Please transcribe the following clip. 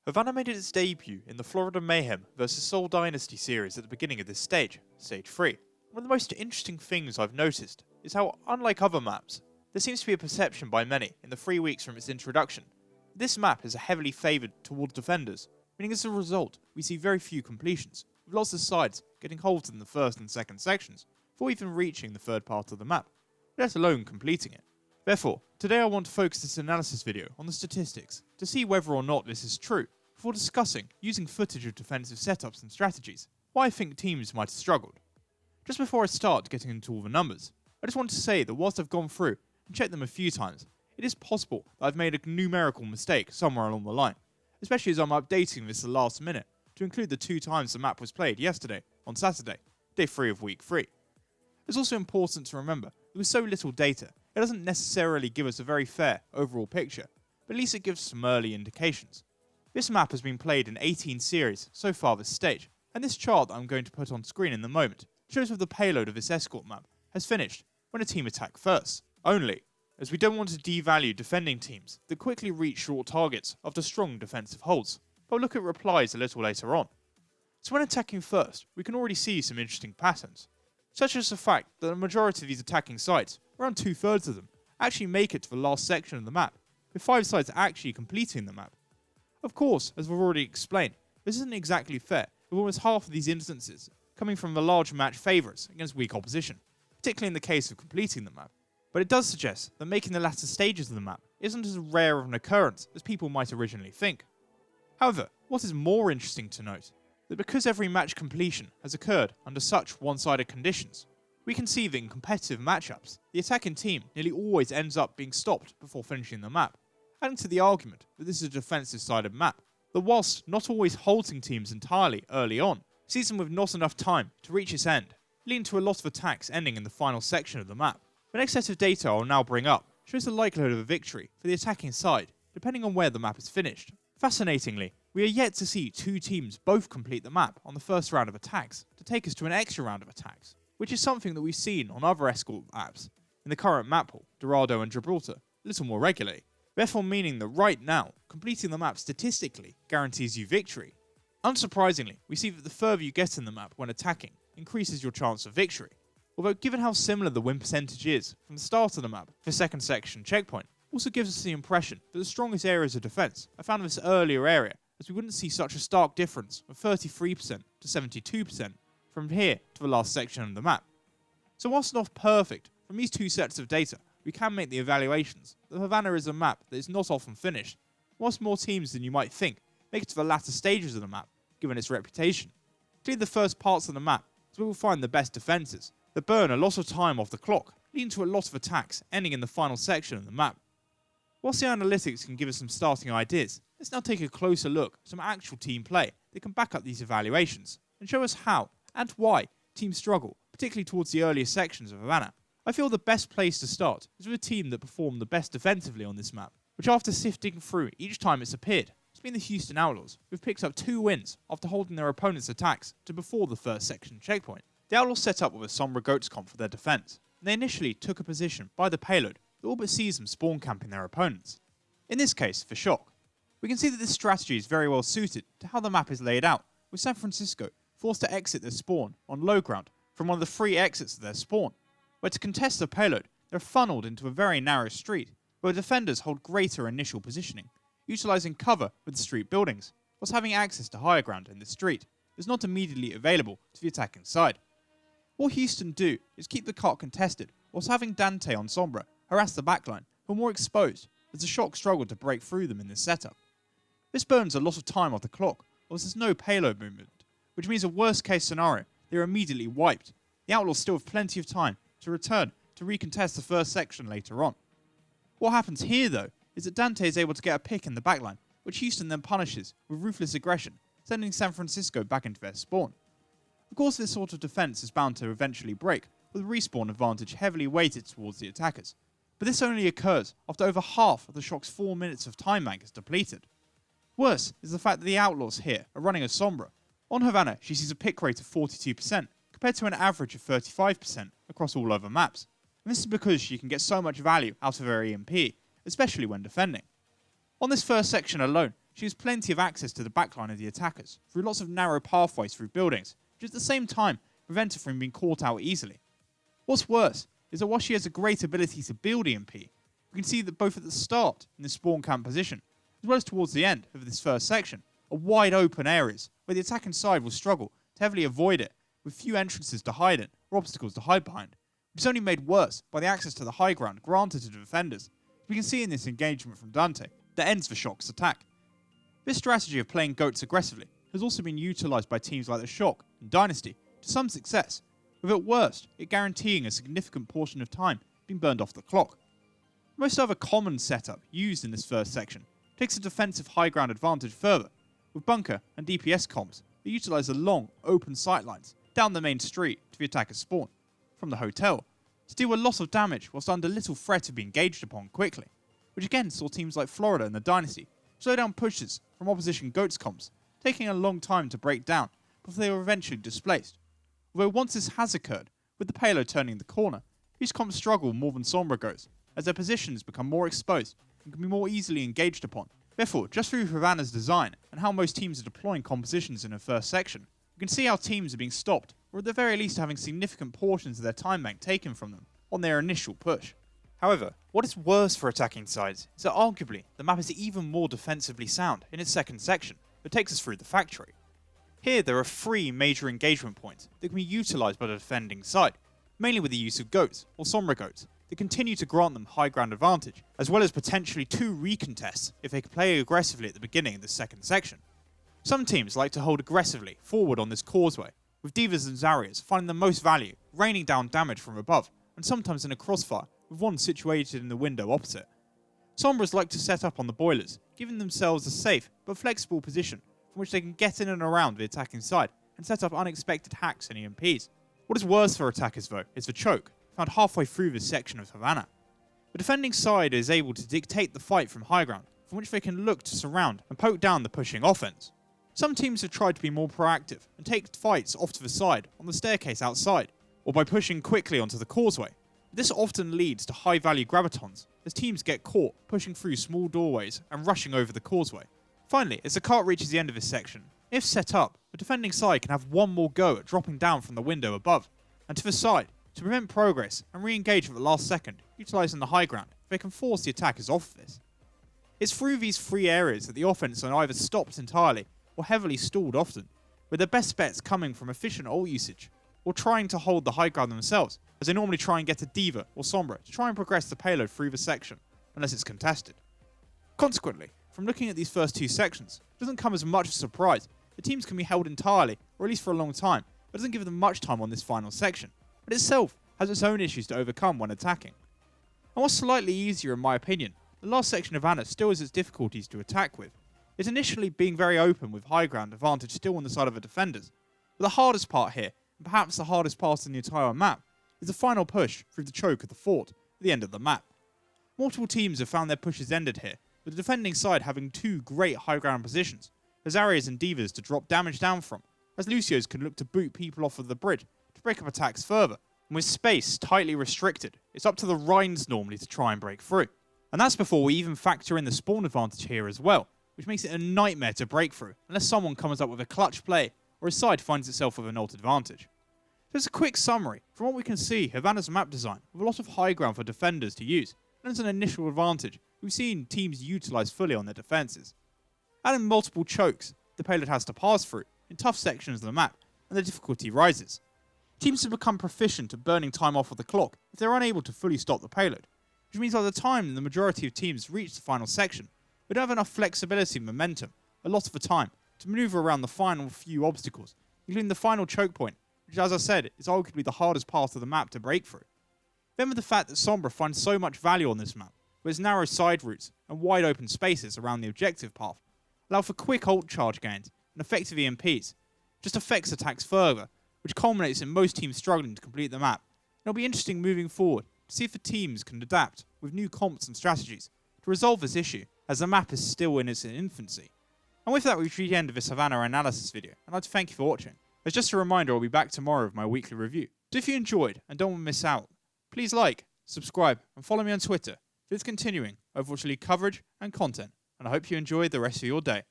Havana made its debut in the Florida Mayhem vs Seoul Dynasty series at the beginning of this stage, Stage 3. One of the most interesting things I've noticed is how, unlike other maps, there seems to be a perception by many in the 3 weeks from its introduction. This map is heavily favoured towards defenders, meaning as a result we see very few completions, with lots of sides getting halted in the first and second sections before even reaching the third part of the map, let alone completing it. Therefore, today I want to focus this analysis video on the statistics to see whether or not this is true, before discussing, using footage of defensive setups and strategies, why I think teams might have struggled. Just before I start getting into all the numbers, I just want to say that whilst I've gone through and checked them a few times, it is possible that I've made a numerical mistake somewhere along the line, especially as I'm updating this at the last minute to include the 2 times the map was played yesterday, on Saturday, day 3 of week 3. It's also important to remember that with so little data, it doesn't necessarily give us a very fair overall picture, but at least it gives some early indications. This map has been played in 18 series so far this stage, and this chart that I'm going to put on screen in a moment shows where the payload of this escort map has finished when a team attacked first, only, as we don't want to devalue defending teams that quickly reach short targets after strong defensive holds, but we'll look at replies a little later on. So when attacking first, we can already see some interesting patterns, such as the fact that the majority of these attacking sides, around 2/3 of them, actually make it to the last section of the map, with 5 sides actually completing the map. Of course, as we've already explained, this isn't exactly fair, with almost half of these instances coming from the large match favourites against weak opposition, particularly in the case of completing the map. But it does suggest that making the latter stages of the map isn't as rare of an occurrence as people might originally think. However, what is more interesting to note, that because every match completion has occurred under such one-sided conditions, we can see that in competitive matchups, the attacking team nearly always ends up being stopped before finishing the map, adding to the argument that this is a defensive-sided map, that whilst not always halting teams entirely early on, sees them with not enough time to reach its end, leading to a lot of attacks ending in the final section of the map. The next set of data I'll now bring up shows the likelihood of a victory for the attacking side, depending on where the map is finished. Fascinatingly, we are yet to see 2 teams both complete the map on the first round of attacks to take us to an extra round of attacks, which is something that we've seen on other escort maps in the current map pool, Dorado and Gibraltar, a little more regularly, therefore meaning that right now, completing the map statistically guarantees you victory. Unsurprisingly, we see that the further you get in the map when attacking, increases your chance of victory. Although given how similar the win percentage is from the start of the map for second section checkpoint, also gives us the impression that the strongest areas of defense are found in this earlier area, as we wouldn't see such a stark difference of 33% to 72% from here to the last section of the map. So whilst not perfect, from these 2 sets of data, we can make the evaluations that Havana is a map that is not often finished, whilst more teams than you might think make it to the latter stages of the map, given its reputation. Clearly the first parts of the map is where we'll find the best defences, that burn a lot of time off the clock, leading to a lot of attacks ending in the final section of the map. Whilst the analytics can give us some starting ideas, let's now take a closer look at some actual team play that can back up these evaluations, and show us how and why teams struggle, particularly towards the earlier sections of Havana. I feel the best place to start is with a team that performed the best defensively on this map, which after sifting through each time it's appeared, has been the Houston Outlaws, who've picked up 2 wins after holding their opponent's attacks to before the first section checkpoint. The Outlaws set up with a Sombra Goats comp for their defense, and they initially took a position by the payload that all but sees them spawn camping their opponents. In this case, for shock. We can see that this strategy is very well suited to how the map is laid out, with San Francisco forced to exit their spawn on low ground from one of the 3 exits of their spawn, where to contest the payload, they're funneled into a very narrow street, where defenders hold greater initial positioning, utilising cover with the street buildings, whilst having access to higher ground in the street is not immediately available to the attacking side. What Houston do is keep the cart contested, whilst having Dante on Sombra harass the backline, who are more exposed, as the shock struggled to break through them in this setup. This burns a lot of time off the clock, whilst there's no payload movement, which means a worst case scenario, they are immediately wiped. The Outlaws still have plenty of time to return to recontest the first section later on. What happens here though, is that Dante is able to get a pick in the backline, which Houston then punishes with ruthless aggression, sending San Francisco back into their spawn. Of course this sort of defense is bound to eventually break, with respawn advantage heavily weighted towards the attackers, but this only occurs after over half of the Shock's 4 minutes of time bank is depleted. Worse is the fact that the Outlaws here are running a Sombra. On Havana, she sees a pick rate of 42%, compared to an average of 35% across all other maps, and this is because she can get so much value out of her EMP, especially when defending. On this first section alone, she has plenty of access to the backline of the attackers through lots of narrow pathways through buildings, which at the same time prevent her from being caught out easily. What's worse is that while she has a great ability to build EMP, we can see that both at the start in the spawn camp position, as well as towards the end of this first section, are wide open areas where the attacking side will struggle to heavily avoid it, with few entrances to hide in or obstacles to hide behind, which is only made worse by the access to the high ground granted to the defenders. We can see in this engagement from Dante that ends the Shock's attack. This strategy of playing goats aggressively has also been utilised by teams like the Shock and Dynasty to some success, with at worst it guaranteeing a significant portion of time being burned off the clock. Most other common setup used in this first section takes a defensive high ground advantage further, with bunker and DPS comms that utilise the long, open sightlines down the main street to the attacker's spawn, from the hotel, to deal a lot of damage whilst under little threat of being engaged upon quickly, which again saw teams like Florida and the Dynasty slow down pushes from opposition goats comms, taking a long time to break down before they were eventually displaced. Although once this has occurred, with the payload turning the corner, these comms struggle more than Sombra goes, as their positions become more exposed and can be more easily engaged upon. Therefore, just through Havana's design and how most teams are deploying compositions in her first section, we can see how teams are being stopped, or at the very least having significant portions of their time bank taken from them on their initial push. However, what is worse for attacking sides is that arguably the map is even more defensively sound in its second section that takes us through the factory. Here there are 3 major engagement points that can be utilised by the defending side, mainly with the use of goats or Sombra goats that continue to grant them high ground advantage, as well as potentially 2 recontests if they can play aggressively at the beginning of the second section. Some teams like to hold aggressively forward on this causeway, with Divas and Zarya's finding the most value, raining down damage from above, and sometimes in a crossfire, with one situated in the window opposite. Sombras like to set up on the boilers, giving themselves a safe but flexible position from which they can get in and around the attacking side and set up unexpected hacks and EMPs. What is worse for attackers though is the choke, found halfway through this section of Havana. The defending side is able to dictate the fight from high ground, from which they can look to surround and poke down the pushing offense. Some teams have tried to be more proactive and take fights off to the side on the staircase outside, or by pushing quickly onto the causeway. This often leads to high value gravitons, as teams get caught pushing through small doorways and rushing over the causeway. Finally, as the cart reaches the end of this section, if set up, the defending side can have one more go at dropping down from the window above, and to the side, to prevent progress and re-engage at the last second, utilising the high ground, they can force the attackers off this. It's through these 3 areas that the offense are either stopped entirely or heavily stalled often, with their best bets coming from efficient ult usage, or trying to hold the high ground themselves, as they normally try and get a Diva or Sombra to try and progress the payload through the section, unless it's contested. Consequently, from looking at these first 2 sections, it doesn't come as much of a surprise that teams can be held entirely, or at least for a long time, but doesn't give them much time on this final section, but itself has its own issues to overcome when attacking. And what's slightly easier in my opinion, the last section of Havana still has its difficulties to attack with. It's initially being very open with high ground advantage still on the side of the defenders, but the hardest part here, and perhaps the hardest part in the entire map, is the final push through the choke of the fort at the end of the map. Multiple teams have found their pushes ended here, with the defending side having 2 great high ground positions, as Zarya's and Divas to drop damage down from, as Lucio's can look to boot people off of the bridge to break up attacks further, and with space tightly restricted, it's up to the Rhines normally to try and break through. And that's before we even factor in the spawn advantage here as well, which makes it a nightmare to break through, unless someone comes up with a clutch play, or his side finds itself with an ult advantage. So as a quick summary, from what we can see, Havana's map design, with a lot of high ground for defenders to use, and as an initial advantage, we've seen teams utilise fully on their defences. Adding multiple chokes the payload has to pass through, in tough sections of the map, and the difficulty rises. Teams have become proficient at burning time off of the clock if they're unable to fully stop the payload, which means by the time the majority of teams reach the final section, we don't have enough flexibility and momentum, a lot of the time, to manoeuvre around the final few obstacles, including the final choke point, which as I said, is arguably the hardest part of the map to break through. Then with the fact that Sombra finds so much value on this map, with its narrow side routes and wide open spaces around the objective path, allow for quick ult charge gains and effective EMPs, just affects attacks further, which culminates in most teams struggling to complete the map. It'll be interesting moving forward to see if the teams can adapt with new comps and strategies to resolve this issue, as the map is still in its infancy. And with that, we've reached the end of this Havana analysis video, and I'd like to thank you for watching. As just a reminder, I'll be back tomorrow with my weekly review. So if you enjoyed and don't want to miss out, please like, subscribe, and follow me on Twitter for its continuing Overwatch League coverage and content. and I hope you enjoy the rest of your day.